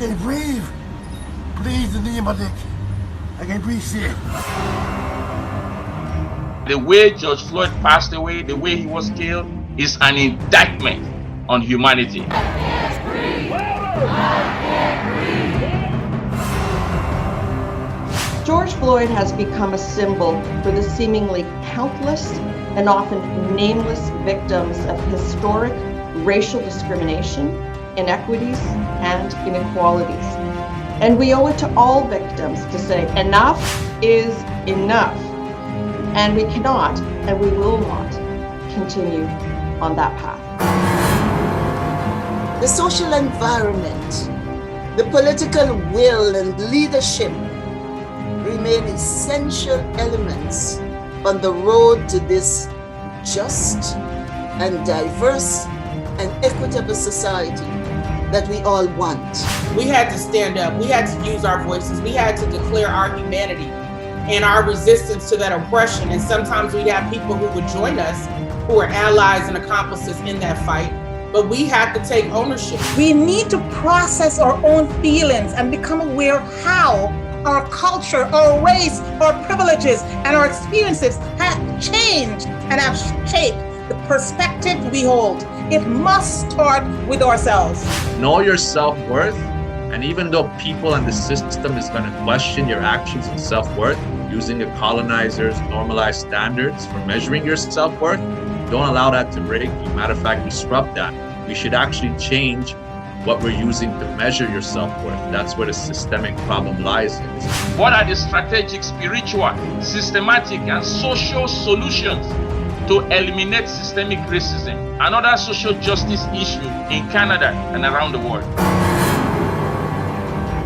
can't breathe. Please, in the name of Dick. I can't breathe shit. The way George Floyd passed away, the way he was killed, is an indictment on humanity. I can't breathe. I can't breathe. George Floyd has become a symbol for the seemingly countless and often nameless victims of historic racial discrimination, inequities, and inequalities. And we owe it to all victims to say enough is enough. And we cannot, and we will not, continue on that path. The social environment, the political will and leadership remain essential elements on the road to this just and diverse and equitable society that we all want. We had to stand up. We had to use our voices. We had to declare our humanity and our resistance to that oppression. And sometimes we'd have people who would join us who are allies and accomplices in that fight. But we have to take ownership. We need to process our own feelings and become aware of how our culture, our race, our privileges, and our experiences have changed and have shaped the perspective we hold. It must start with ourselves. Know your self-worth, and even though people and the system is going to question your actions and self-worth, using the colonizers' normalized standards for measuring your self-worth, don't allow that to break you. Matter of fact, disrupt that. We should actually change what we're using to measure your self-worth. That's where the systemic problem lies in. What are the strategic, spiritual, systematic, and social solutions to eliminate systemic racism and other social justice issues in Canada and around the world?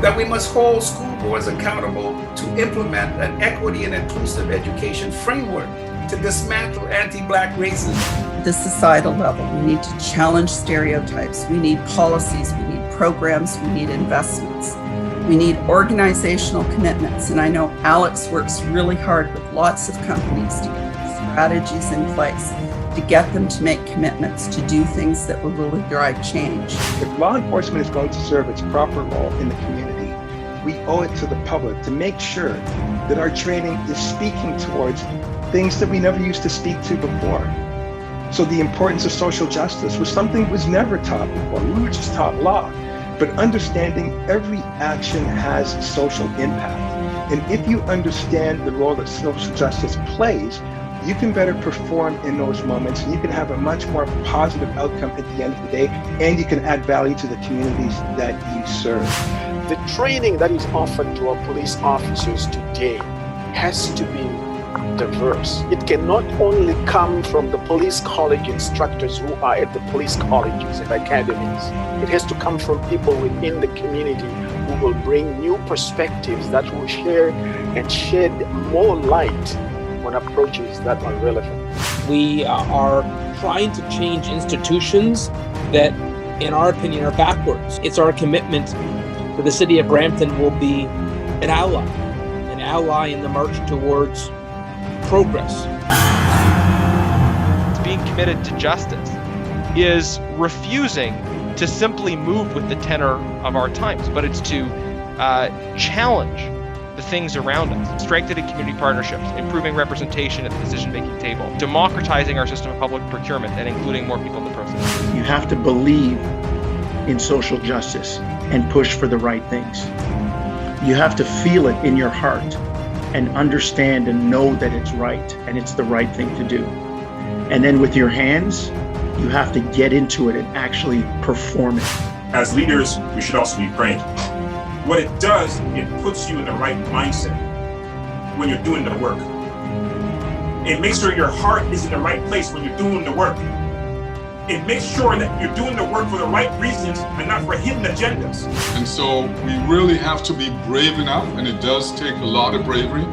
That we must hold school boards accountable to implement an equity and inclusive education framework to dismantle anti-Black racism. At the societal level, we need to challenge stereotypes. We need policies, we need programs, we need investments. We need organizational commitments. And I know Alex works really hard with lots of companies to get strategies in place, to get them to make commitments, to do things that will really drive change. If law enforcement is going to serve its proper role in the community, we owe it to the public to make sure that our training is speaking towards things that we never used to speak to before. So the importance of social justice was something that was never taught before. We were just taught law, but understanding every action has social impact. And if you understand the role that social justice plays, you can better perform in those moments, and you can have a much more positive outcome at the end of the day, and you can add value to the communities that you serve. The training that is offered to our police officers today has to be diverse. It cannot only come from the police college instructors who are at the police colleges and academies. It has to come from people within the community who will bring new perspectives that will share and shed more light on approaches that are relevant. We are trying to change institutions that, in our opinion, are backwards. It's our commitment that the city of Brampton will be an ally in the march towards progress. Being committed to justice is refusing to simply move with the tenor of our times, but it's to challenge the things around us, strengthening community partnerships, improving representation at the decision-making table, democratizing our system of public procurement, and including more people in the process. You have to believe in social justice and push for the right things. You have to feel it in your heart and understand and know that it's right and it's the right thing to do. And then with your hands, you have to get into it and actually perform it. As leaders, we should also be praying. What it does, it puts you in the right mindset when you're doing the work. It makes sure your heart is in the right place when you're doing the work. It makes sure that you're doing the work for the right reasons and not for hidden agendas. And so we really have to be brave enough, and it does take a lot of bravery,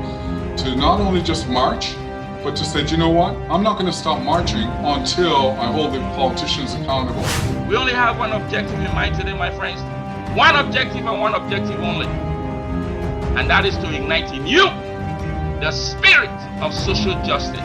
to not only just march, but to say, you know what? I'm not going to stop marching until I hold the politicians accountable. We only have one objective in mind today, my friends. One objective and one objective only. And that is to ignite in you the spirit of social justice.